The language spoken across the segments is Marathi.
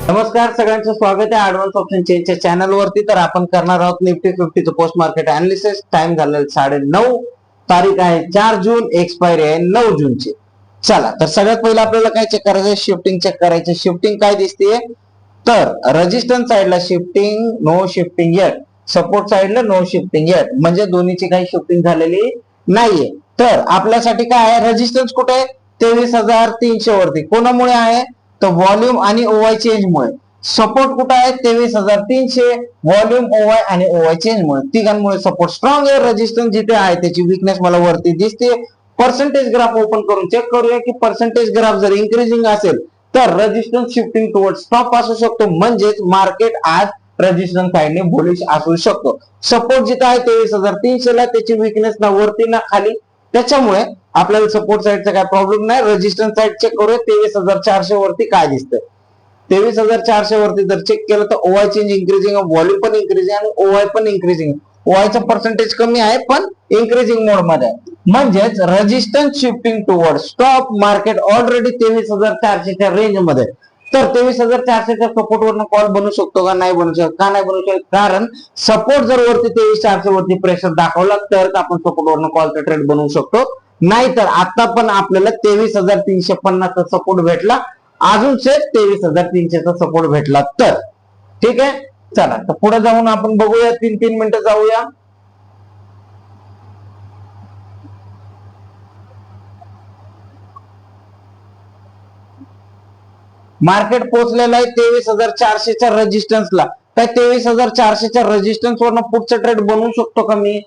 नमस्कार, सगळ्यांचं स्वागत आहे ऍडव्हान्स ऑप्शन चेनच्या चॅनल वरती। तर आपण करणार आहोत निफ्टी 50चं पोस्ट मार्केट अनालिसिस। टाइम झालेला 9:30, तारीख आहे 4 जून, एक्सपायरी आहे 9 जूनची। चला, तर सगळ्यात पहिलं आपल्याला काय चेक करायचं, शिफ्टिंग चेक करायचं। शिफ्टिंग काय दिसते, तर रेजिस्टन्स साइडला shifting, no shifting yet, support साइडला नो शिफ्टिंग येट, म्हणजे दोन्हीची काही शिफ्टिंग झालेली नाहीये। तर आपल्यासाठी काय आहे, रेजिस्टन्स कुठे आहे 23,300 वरती, कोणामुळे आहे तर व्हॉल्यूम आणि ओवाय चेंज मुळे। सपोर्ट कुठे आहे 23,300, व्हॉल्यूम, ओवाय आणि ओवाय चेंज मुळे, तिघांमुळे सपोर्ट स्ट्रॉंग आहे। रेजिस्टन्स जिथे आहे त्याची वीकनेस मला वरती दिसते। पर्सेंटेज ग्राफ ओपन करून चेक करूया की पर्सेंटेज ग्राफ जर इन्क्रीजिंग असेल तर रेजिस्टन्स शिफ्टिंग टुवर्ड स्टॉप असू शकतो, म्हणजेच मार्केट आज रेजिस्टन्स साइडने बुलिश असू शकतो। सपोर्ट जिथे आहे 23,300 ला, त्याची वीकनेस ना वरती ना खाली, त्याच्यामुळे आपल्याला सपोर्ट साइडचा काय प्रॉब्लेम नाही। रेजिस्टन्स साइड चेक करूया 23,400 वरती काय दिसतंय। 23,400 वरती जर चेक केलं तर ओवाय चेंज इन्क्रीजिंग, व्हॉल्यूम पण इन्क्रीजिंग आणि ओवाय पण इन्क्रीजिंग। ओवायचा पर्सेंटेज कमी आहे पण इन्क्रीजिंग मोड मध्ये आहे, म्हणजेच resistance shifting toward stop, market already 23,400 च्या रेंज मध्ये। तर 23,400 च्या सपोर्ट वरनं कॉल बनू शकतो का नाही बनू शकत, का नाही बनू शकत, कारण सपोर्ट जर वरती 23,400 वरती प्रेशर दाखवला तर आपण सपोर्ट वरनं कॉलचा ट्रेड बनवू शकतो, नाहीतर आता पण आपल्याला 23,350 चा सपोर्ट भेटला, अजून 23,300 चा सपोर्ट भेटला तर ठीक आहे। चला, तर पुढे जाऊन आपण बघूया, 3 मिनिटं जाऊया। मार्केट पोहोचलेलं आहे 23,400 च्या रेजिस्टन्सला। काय 23,400 च्या रेजिस्टन्स वरनं पुढचा ट्रेड बनवू शकतो का मी?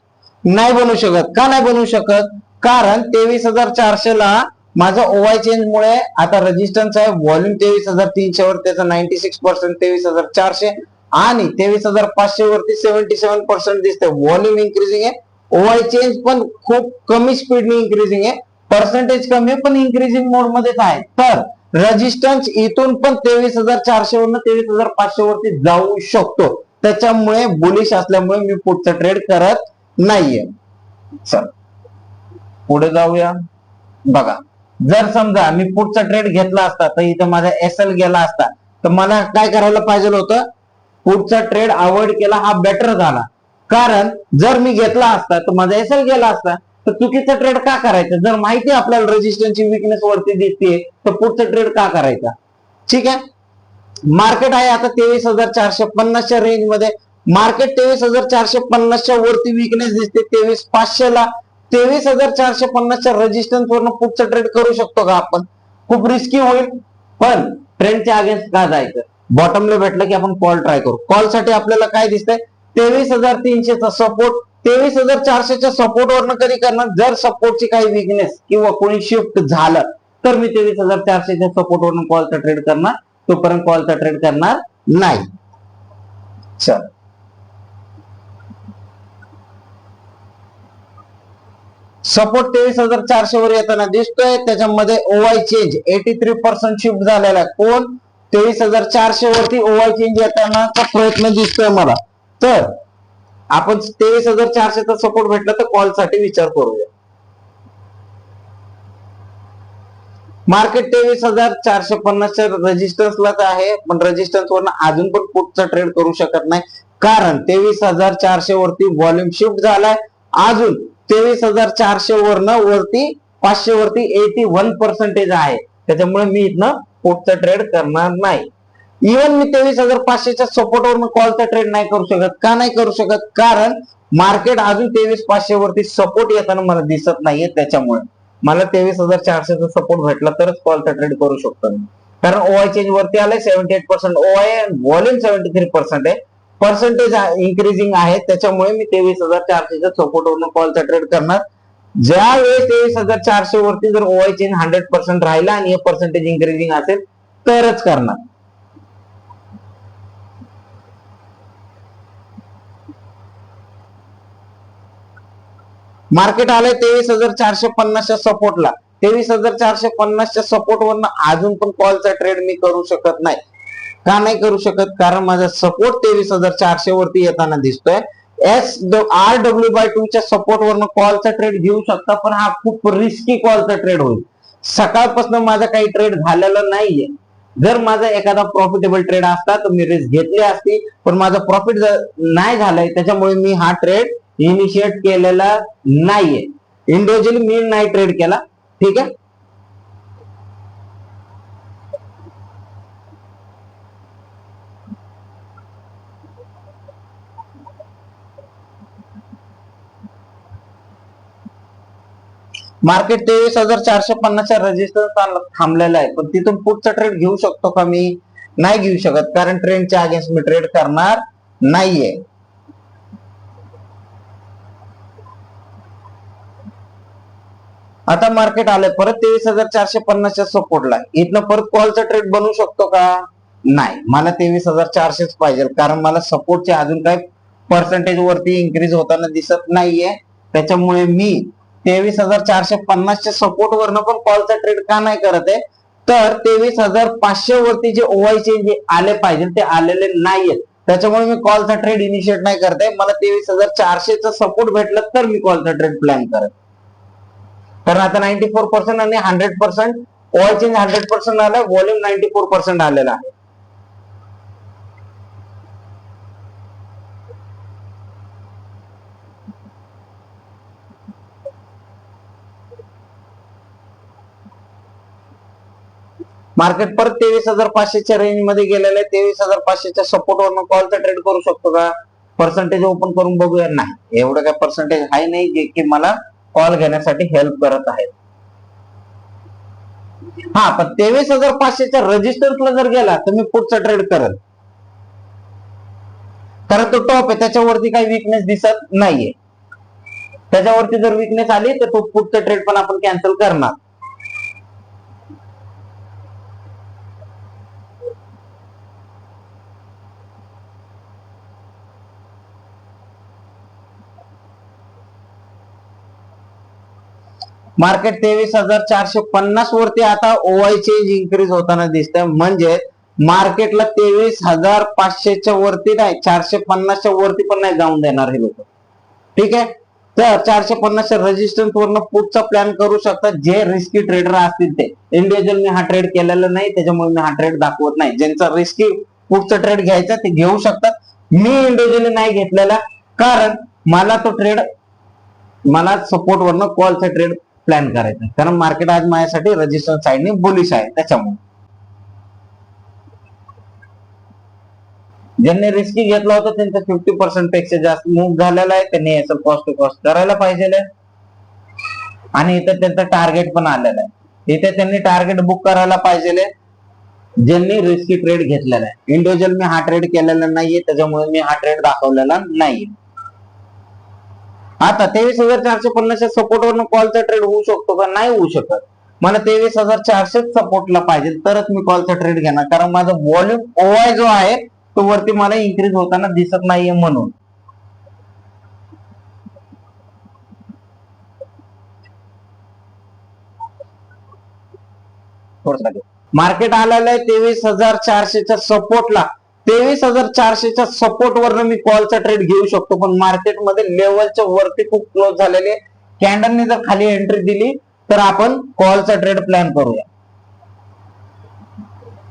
नाही बनवू शकत। का नाही बनवू शकत, कारण 23,400 ला माझा ओवाय चेंज मुळे आता रेजिस्टन्स आहे, व्हॉल्यूम 23,300 वर त्याचा 96% 23,400 आणि 23,500 वरती 77% दिसते। व्हॉल्यूम इन्क्रीजिंग आहे, ओवाय चेंज पण खूप कमी स्पीडने इन्क्रीजिंग आहे, पर्सेंटेज कमी पण इन्क्रीजिंग मोड मध्येच आहे। तर रेजिस्टन्स इथून पण 23,400 वरून 23,500 वरती जाऊ शकतो, त्याच्यामुळे बुलिश असल्यामुळे मी पुढचा ट्रेड करत नाहीये। चल पुढे जाऊया। बघा, जर समजा मी पुढचा ट्रेड घेतला असता तर इथं माझा एसएल गेला असता, तर मला काय करायला पाहिजे होतं, पुढचा ट्रेड अवॉइड केला, हा बेटर झाला। कारण जर मी घेतला असता तर माझा एसएल गेला असता, तर चुकीचा ट्रेड का करायचा? जर माहिती आपल्याला रेजिस्टन्सची वीकनेस वरती दिसते तर पुढचा ट्रेड का करायचा? ठीक आहे, मार्केट आहे आता 23,450 च्या रेंज मध्ये। मार्केट 23,450 च्या वरती वीकनेस दिसते 23,500 ला। 23,450 च्या रेजिस्टन्स वरनं पुढचा ट्रेड करू शकतो का आपण? खूप रिस्की होईल, पण ट्रेंडच्या अगेन्स्ट का जायचं? बॉटमला भेटलं की आपण कॉल ट्राय करू। कॉल साठी आपल्याला काय दिसतंय 23,300 चा सपोर्ट, 23,400 च्या सपोर्ट वरनं कधी करणार, जर सपोर्टची काही वीकनेस किंवा कोणी शिफ्ट झालं तर मी 23,400 च्या सपोर्ट वरनं कॉलचा ट्रेड करणार, तोपर्यंत कॉलचा ट्रेड करणार नाही। चल, सपोर्ट 23,400 वर येताना दिसतोय, त्याच्यामध्ये ओवाय चेंज 83% शिफ्ट झालेला आहे। कोण? 23,400 वरती ओवाय चेंज येतानाचा प्रयत्न दिसतोय मला। तर आपण 23,400 चा सपोर्ट भेटला तर कॉल साठी विचार करूया। मार्केट 23,450 च्या रेजिस्टन्सलाच आहे, पण रेजिस्टन्स वरनं अजून पण पुढचा ट्रेड करू शकत नाही, कारण 23,400 वरती व्हॉल्यूम शिफ्ट झालाय। अजून 23,400 वरनं वरती 500 वरती 81% आहे, त्याच्यामुळे मी इथनं पुढचा ट्रेड करणार नाही। इव्हन मी 23,500 च्या सपोर्ट वरनं कॉलचा ट्रेड नाही करू शकत। का नाही करू शकत? कारण मार्केट अजून 23,500 वरती सपोर्ट येताना मला दिसत नाहीये, त्याच्यामुळे मला 23,400 चा सपोर्ट भेटला तरच कॉलचा ट्रेड करू शकतो मी। कारण ओवाय चेंज वरती आलाय 78% ओवाय, व्हॉल्यूम 73% आहे, पर्सेंटेज इन्क्रीजिंग आहे, त्याच्यामुळे मी 23,400 च्या सपोर्ट वरनं कॉलचा ट्रेड करणार। ज्या वेळेस 23,400 वरती जर ओवाय चेंज 100% राहिला आणि हे पर्सेंटेज इन्क्रीजिंग असेल तरच करणार। मार्केट आलंय 23,450 च्या सपोर्टला, 23,450 च्या सपोर्ट वरनं अजून पण कॉलचा ट्रेड मी करू शकत नाही। का नाही करू शकत? कारण माझा सपोर्ट 23,400 वरती येताना दिसतोय। RW/2 च्या सपोर्ट वरनं कॉलचा ट्रेड घेऊ शकता, पण हा खूप रिस्की कॉलचा ट्रेड होईल। सकाळपासून माझा काही ट्रेड झालेला नाहीये, जर माझा एखादा प्रॉफिटेबल ट्रेड असता तर मी रिस्क घेतली असती, पण माझा प्रॉफिट नाही झालाय त्याच्यामुळे मी हा ट्रेड इनिशिएट केलेला नाहीये. इंडिव्हिज्युअली मी नाही ट्रेड केला. ठीक आहे. मार्केट 23,450च्या रेजिस्टन्स थांबलेला आहे, पण तिथून पुढचा ट्रेड घेऊ शकतो का मी? नाही घेऊ शकत, कारण ट्रेंडच्या अगेन्स्ट मी ट्रेड करणार नाहीये. आता मार्केट आलंय परत 23,450च्या सपोर्टला. इथनं परत कॉलचा ट्रेड बनवू शकतो का? नाही, मला 23,400च पाहिजे, कारण मला सपोर्टचे अजून काही पर्सेंटेज वरती इन्क्रीज होताना दिसत नाहीये. त्याच्यामुळे मी 23,450च्या सपोर्ट वरनं पण कॉलचा ट्रेड का नाही करत आहे? तर 23,500 वरती जे ओआय चेंज आले पाहिजे ते आलेले नाहीयेत, त्याच्यामुळे मी कॉलचा ट्रेड इनिशिएट नाही करत आहे. मला 23,400चा सपोर्ट भेटला तर मी कॉलचा ट्रेड प्लॅन करत. कारण आता 94% आणि 100% ओआय चेंज 100% आला, व्हॉल्यूम 94% आलेला आहे. मार्केट परत 23,500च्या रेंज मध्ये गेलेलं आहे. 23,500च्या सपोर्ट वरून कॉलचा ट्रेड करू शकतो का? पर्सेंटेज ओपन करून बघूया. नाही, एवढं काय पर्सेंटेज हाय नाही जे की मला कॉल घेण्यासाठी हेल्प करत आहे. हा, पण 23,500च्या रेजिस्टन्सला जर गेला तर मी पुढचा ट्रेड करत, कारण तो टॉप आहे, त्याच्यावरती काही विकनेस दिसत नाहीये. त्याच्यावरती जर विकनेस आली तर तो पुढचा ट्रेड पण आपण कॅन्सल करणार. मार्केट 23,450 वरती आता ओआय चेंज इन्क्रीज होताना दिसतंय, म्हणजे मार्केटला 23,500च्या वरती नाही, 450च्या वरती पण नाही जाऊन देणार हे लोक. ठीक आहे. तर 450च्या रेजिस्टन्स वरनं पुढचा प्लॅन करू शकतात जे रिस्की ट्रेडर असतील ते. इंडिव्हिज्युअल मी हा ट्रेड केलेला नाही, त्याच्यामुळे मी हा ट्रेड दाखवत नाही. ज्यांचा रिस्की पुढचा ट्रेड घ्यायचा ते घेऊ शकतात. मी इंडिव्हिज्युअली नाही घेतलेला, कारण मला तो ट्रेड, मला सपोर्ट वरनं कॉलचा ट्रेड प्लॅन करायचा, कारण मार्केट आज माझ्यासाठी रेजिस्टन्स साइडने बुलिश आहे. त्याच्यामुळे ज्यांनी रिस्की घेतला होता त्यांचा 50% पेक्षा जास्त मूव्ह झालेला आहे, त्यांनी याचं कॉस्ट टू कॉस्ट करायला पाहिजे. आणि इथं त्यांचं टार्गेट पण आलेलं आहे, इथे त्यांनी टार्गेट बुक करायला पाहिजे ज्यांनी रिस्की ट्रेड घेतलेला आहे. इंडिव्हिज्युअल मी हा ट्रेड केलेला नाहीये, त्याच्यामुळे मी हा ट्रेड दाखवलेला नाहीये. आता 23,450च्या सपोर्ट वरून कॉलचा ट्रेड होऊ शकतो का? नाही होऊ शकत. मला 23,400 सपोर्टला पाहिजे तरच मी कॉलचा ट्रेड घेणार, कारण माझा व्हॉल्यूम ओआय जो आहे तो वरती मला इन्क्रीज होताना दिसत नाहीये म्हणून. मार्केट आलेलं आहे 23,400च्या सपोर्टला. 23,400च्या सपोर्ट वरनं मी कॉलचा ट्रेड घेऊ शकतो, पण मार्केटमध्ये लेवलच्या वरती खूप क्लोज झालेले कॅन्डलने जर खाली एंट्री दिली तर आपण कॉलचा ट्रेड प्लॅन करूया.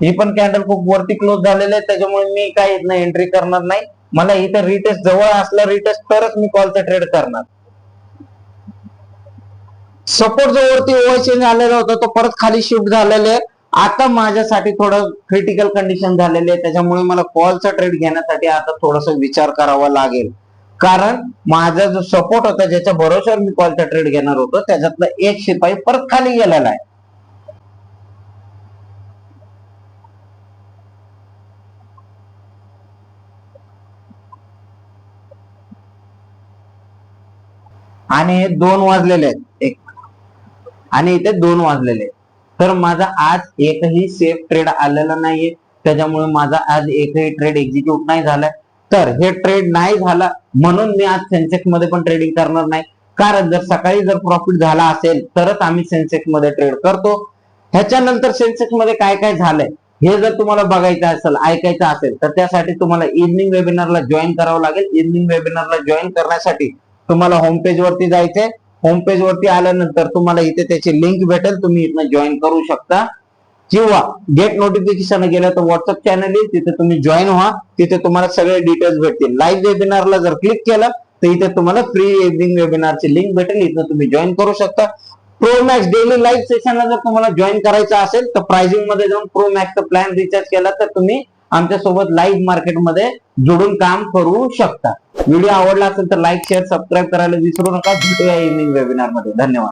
ही पण कॅन्डल खूप वरती क्लोज झालेले आहे, त्याच्यामुळे मी काय इथनं एंट्री करणार नाही. मला इथं रिटेस्ट जवळ असला रिटेस्ट तरच मी कॉलचा ट्रेड करणार. सपोर्ट जो वरती ओआय चेंज आलेला होता तो परत खाली शिफ्ट झालेला आहे. आता माझ्यासाठी थोडं क्रिटिकल कंडिशन झालेली आहे, त्याच्यामुळे मला कॉलचा ट्रेड घेण्यासाठी आता थोडासा विचार करावा लागेल, कारण माझा जो सपोर्ट होता ज्याच्या भरोश्यावर मी कॉलचा ट्रेड घेणार होतो त्याच्यातला एक शिपाई परत खाली गेलेला आहे. आणि हे 2 वाजलेले आहेत, आणि इथे 2 वाजलेले आहेत. तर माझा आज एकही सेफ ट्रेड आलेला नाहीये, त्याच्यामुळे माझा आज एकही ट्रेड एक्झिक्यूट नाही झालाय. तर हे ट्रेड नाही झाला म्हणून मी आज सेन्सेक्स मध्ये पण ट्रेडिंग करणार नाही, कारण जर सकाळी जर प्रॉफिट झाला असेल तरच आम्ही सेन्सेक्स मध्ये ट्रेड करतो. ह्याच्यानंतर सेन्सेक्स मध्ये काय काय झालंय हे जर तुम्हाला बघायचं असेल, ऐकायचं असेल, तर त्यासाठी तुम्हाला इव्हनिंग वेबिनारला जॉईन करावं लागेल. इव्हनिंग वेबिनारला जॉईन करण्यासाठी तुम्हाला होम पेज वरती जायचंय. होम पेज वरती आल्यानंतर तुम्हाला इथे त्याची लिंक भेटेल, तुम्ही इथनं जॉईन करू शकता. किंवा गेट नोटिफिकेशन गेलं तर व्हॉट्सअप चॅनल येईल, तिथे तुम्ही जॉईन व्हा. तिथे तुम्हाला सगळे डिटेल्स भेटतील. लाईव्ह वेबिनारला जर क्लिक केलं तर इथे तुम्हाला फ्री इव्हनिंग वेबिनारची लिंक भेटेल, इथं तुम्ही जॉईन करू शकता. प्रो मॅक्स डेली लाईव्ह सेशनला जर तुम्हाला जॉईन करायचं असेल तर प्राइसिंग मध्ये जाऊन प्रो मॅक्सचा प्लॅन रिचार्ज केला तर तुम्ही आमच्या सोबत लाईव्ह मार्केटमध्ये जोडून काम करू शकता. व्हिडिओ आवडला असेल तर लाईक शेअर सबस्क्राईब करायला विसरू नका. भेटूया इव्हनिंग वेबिनार मध्ये. धन्यवाद.